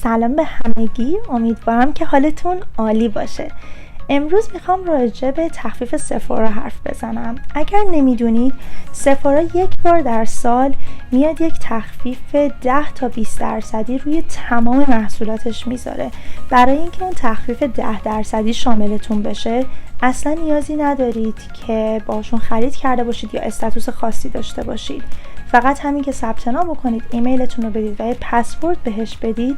سلام به همگی، امیدوارم که حالتون عالی باشه. امروز میخوام راجع به تخفیف سفارا حرف بزنم. اگر نمیدونید سفارا یک بار در سال میاد یک تخفیف 10 تا 20% روی تمام محصولاتش میذاره. برای اینکه اون تخفیف 10% شاملتون بشه اصلا نیازی ندارید که باشون خرید کرده باشید یا استاتوس خاصی داشته باشید. فقط همین که ثبت نام بکنید، ایمیلتون رو بدید و یه پسورد بهش بدید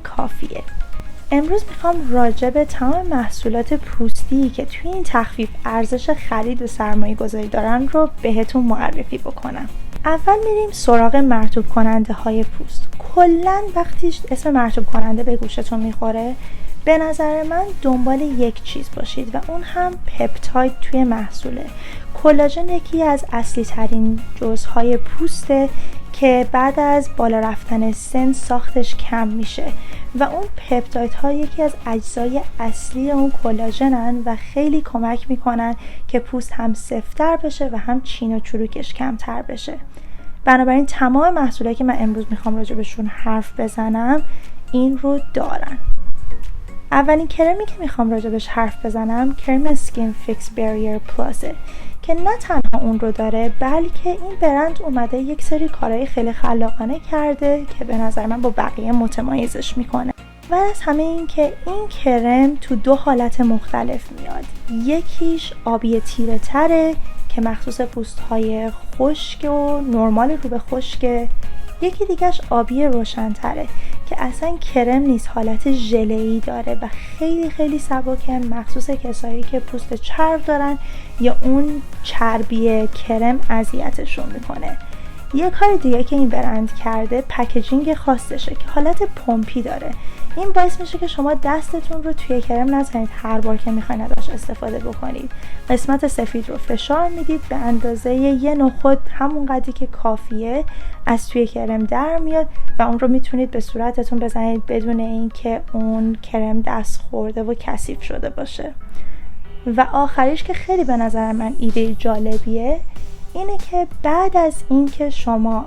کافیه. امروز میخوام راجع به تمام محصولات پوستی که توی این تخفیف ارزش خرید و سرمایه گذاری دارن رو بهتون معرفی بکنم. اول میریم سراغ مرطوب کننده های پوست. کلن وقتی اسم مرطوب کننده به گوشتون میخوره، به نظر من دنبال یک چیز باشید و اون هم پپتاید توی محصوله. کلاژن یکی از اصلی ترین جزهای پوسته که بعد از بالا رفتن سن ساختش کم میشه و اون پپتاید ها یکی از اجزای اصلی اون کلاژنن و خیلی کمک میکنن که پوست هم سفت‌تر بشه و هم چین و چروکش کمتر بشه. بنابراین تمام محصولاتی که من امروز میخوام راجع بهشون حرف بزنم این رو دارن. اولین کرمی که میخوام راجبش حرف بزنم کرم سکین فیکس بریر پلاسه که نه تنها اون رو داره بلکه این برند اومده یک سری کارهای خیلی خلاقانه کرده که به نظر من با بقیه متمایزش میکنه. و از همه این که این کرم تو 2 حالت مختلف میاد. یکیش آبی تیره تره که مخصوص پوست های خشک و نرمال رو به خشکه. یکی دیگهش آبی روشن تره که اصلا کرم نیست، حالت ژله‌ای داره و خیلی سبکه، مخصوص کسایی که پوست چرب دارن یا اون چربی کرم اذیتشون میکنه. یه کار دیگه که این برند کرده پکیجینگ خاصشه که حالت پمپی داره. این باعث میشه که شما دستتون رو توی کرم نزنید هر بار که میخواین ازش استفاده بکنید. قسمت سفید رو فشار میدید به اندازه یه نخود، همون قدری که کافیه از توی کرم در میاد و اون رو میتونید به صورتتون بزنید بدون اینکه اون کرم دست خورده و کثیف شده باشه. و آخریش که خیلی به نظر من ایده جالبیه اینه که بعد از اینکه شما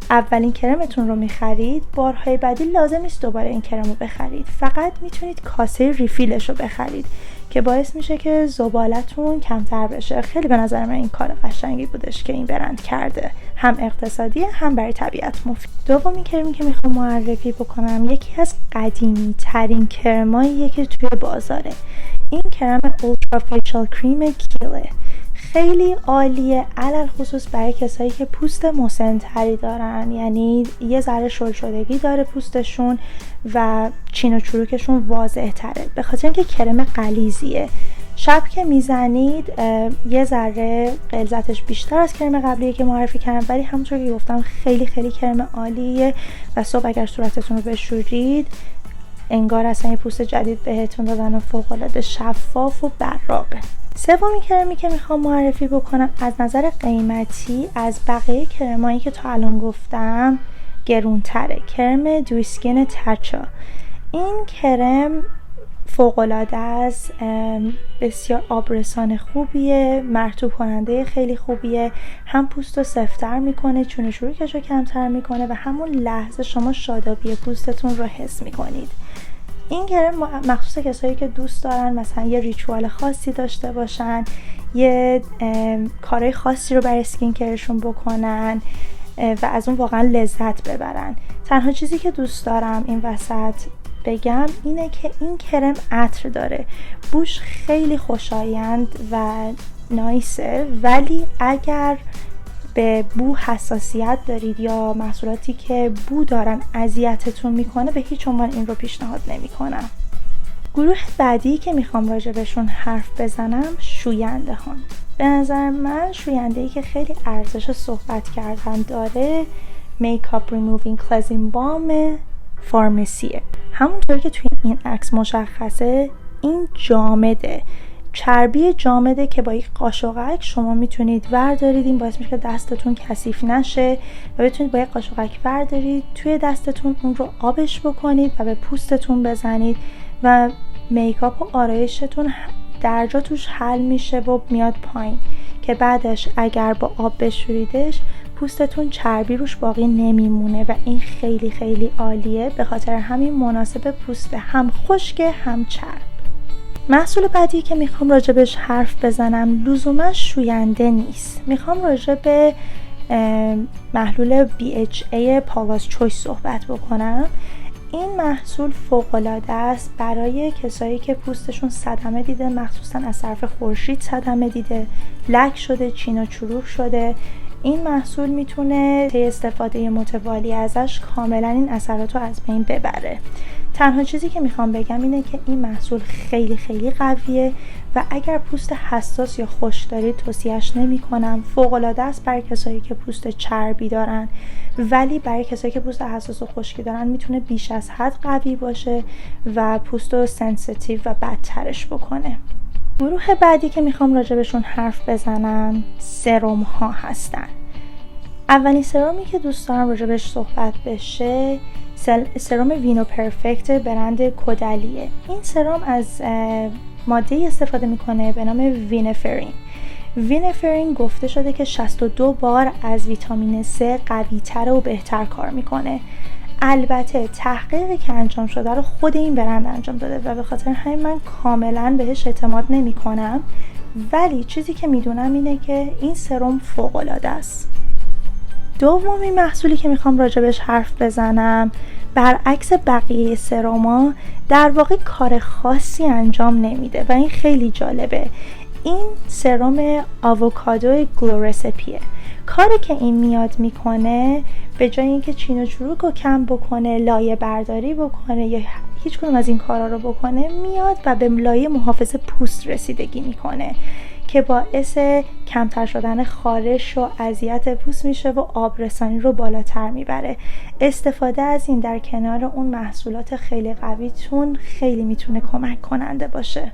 اولین کرمتون رو میخرید، بارهای بعدی لازم نیست دوباره این کرم رو بخرید، فقط میتونید کاسه ریفیلش رو بخرید که باعث میشه که زبالتون کمتر بشه. خیلی به نظر من این کار قشنگی بودش که این برند کرده، هم اقتصادیه هم برای طبیعت مفید. دومین کرمی که میخوام معرفی بکنم یکی از قدیمی ترین کرماییه که توی بازاره. این کرم اولترا فیشال کریم کیله خیلی عالیه، علل خصوص برای کسایی که پوست مسن‌تری دارن، یعنی یه ذره شل شدگی داره پوستشون و چین و چروکشون واضح تره، به خاطر اینکه کرم غلیظیه. شب که میزنید یه ذره غلظتش بیشتر از کرم قبلیه که معرفی کردم، ولی همونطور که گفتم خیلی کرم عالیه و صبح اگر صورتتون رو بشورید انگار اصلا یه پوست جدید بهتون دادن و فوق‌العاده شفاف و براقه. سومین کرمی که میخوام معرفی بکنم از نظر قیمتی از بقیه کرمایی که تا الان گفتم گرونتره. کرم دویسکین تچا. این کرم فوق‌العاده است، بسیار آبرسان خوبیه، مرطوب کننده خیلی خوبیه، هم پوست رو سفت‌تر میکنه، چون چروکش رو کمتر میکنه و همون لحظه شما شادابی پوستتون رو حس میکنید. این کرم مخصوص کسایی که دوست دارن مثلا یه ریچوال خاصی داشته باشن، یه کارهای خاصی رو برای اسکین کرشون بکنن و از اون واقعا لذت ببرن. تنها چیزی که دوست دارم این وسط بگم اینه که این کرم عطر داره، بوش خیلی خوشایند و نایسه، ولی اگر به بو حساسیت دارید یا محصولاتی که بو دارن اذیتتون میکنه به هیچ عنوان این رو پیشنهاد نمیکنم. گروه بعدی که میخوام راجع بهشون حرف بزنم شوینده ها. به نظر من شوینده‌ای که خیلی ارزش صحبت کردن داره میکاپ ریمووینگ کلنزینگ بام فارمسیه. همونطور که توی این عکس مشخصه این جامده، چربی جامده که با یک قاشقک شما میتونید وردارید. این باعث میشه که دستتون کثیف نشه و بتونید با یک قاشقک وردارید توی دستتون، اون رو آبش بکنید و به پوستتون بزنید و میکاپ و آرایشتون درجا توش حل میشه و میاد پایین که بعدش اگر با آب بشوریدش پوستتون چربی روش باقی نمیمونه و این خیلی خیلی عالیه. به خاطر همین مناسب پوست هم خشک هم چرب. محصول بعدی که میخوام راجبش حرف بزنم لزوما شوینده نیست. میخوام راجب محلول BHA پالاس چویس صحبت بکنم. این محصول فوق‌العاده است برای کسایی که پوستشون صدمه دیده، مخصوصا از طرف خورشید صدمه دیده، لک شده، چین و چروک شده. این محصول میتونه طی استفاده متوالی ازش کاملا این اثرات رو از بین ببره. تنها چیزی که میخوام بگم اینه که این محصول خیلی خیلی قویه و اگر پوست حساس یا خشک دارید توصیهش نمی‌کنم. فوق‌العاده است برای کسایی که پوست چربی دارن، ولی برای کسایی که پوست حساس و خشکی دارن میتونه بیش از حد قوی باشه و پوست رو سنسیتیو و بدترش بکنه. گروه بعدی که میخوام راجبشون حرف بزنم سرم ها هستن. اولین سرمی که دوست دارم راجبش صحبت بشه سرم وینو پرفکت برند کودلیه. این سرم از ماده استفاده میکنه به نام وینفرین. وینفرین گفته شده که 62 بار از ویتامین C قوی تر و بهتر کار میکنه. البته تحقیقی که انجام شده رو خود این برند انجام داده و به خاطر همین من کاملا بهش اعتماد نمی کنم، ولی چیزی که میدونم اینه که این سرم فوق العاده است. دومین محصولی که میخوام راجبش حرف بزنم برعکس بقیه سرما در واقع کار خاصی انجام نمیده و این خیلی جالبه. این سرم آووکادو گلو رسپیه. کاری که این میاد میکنه به جای اینکه چین و چروک رو کم بکنه، لایه برداری بکنه یا هیچ کدوم از این کارا رو بکنه، میاد و به لایه محافظ پوست رسیدگی میکنه که باعث کمتر شدن خارش و اذیت پوست میشه و آبرسانی رو بالاتر میبره. استفاده از این در کنار اون محصولات خیلی قویتون خیلی میتونه کمک کننده باشه.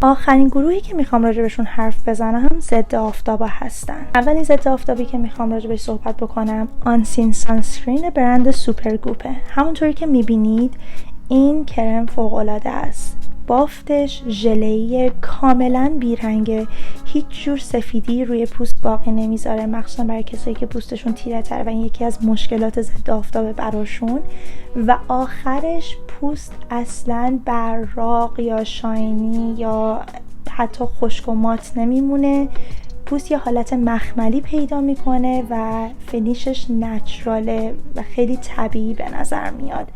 آخرین گروهی که میخوام راجبشون حرف بزنم ضد آفتابا هستن. اولین ضد آفتابی که میخوام راجبش صحبت بکنم آنسین سانسکرین برند سوپرگوپه. همونطوری که میبینید این کرم فوق‌العاده است. بافتش ژله‌ای کاملا بیرنگه، هیچ جور سفیدی روی پوست باقی نمیذاره، مخصوصا برای کسایی که پوستشون تیره تر و این یکی از مشکلات ضد آفتابه براشون. و آخرش پوست اصلا براق یا شاینی یا حتی خشک و مات نمیمونه. پوست یه حالت مخملی پیدا میکنه و فینیشش نچراله و خیلی طبیعی به نظر میاد.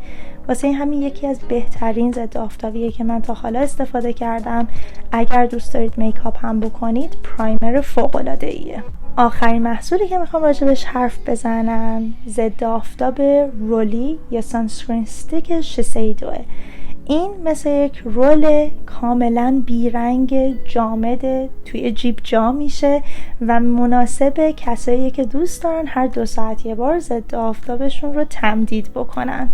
واسه همین یکی از بهترین ضد آفتابیه که من تا حالا استفاده کردم. اگر دوست دارید میکاپ هم بکنید پرایمر فوق‌العاده‌ایه. آخرین محصولی که میخوام راجبش حرف بزنم ضد آفتاب رولی یا سانسکرین استیک شیسیدوه. این مثل یک رول کاملا بیرنگ جامد توی جیب جا میشه و مناسب کسایی که دوست دارن هر 2 ساعت یه بار ضد آفتابشون رو تمدید بکنن.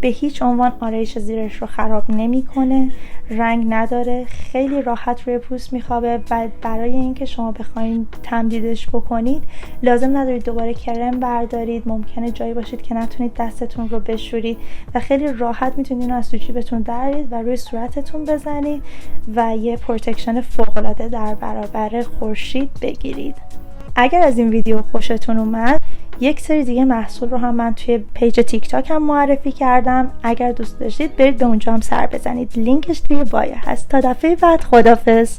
به هیچ عنوان آرایش زیرش رو خراب نمیکنه، رنگ نداره، خیلی راحت روی پوست میخوابه و برای اینکه شما بخواید تمدیدش بکنید لازم ندارید دوباره کرم بردارید. ممکنه جایی باشید که نتونید دستتون رو بشورید و خیلی راحت میتونید اینو از تو جیبتون درارید و روی صورتتون بزنید و یه پروتکشن فوق‌العاده در برابر خورشید بگیرید. اگر از این ویدیو خوشتون اومد یک سری دیگه محصول رو هم من توی پیج تیک تاک هم معرفی کردم. اگر دوست داشتید برید به اونجا هم سر بزنید، لینکش توی بایو هست. تا دفعه بعد، خداحافظ.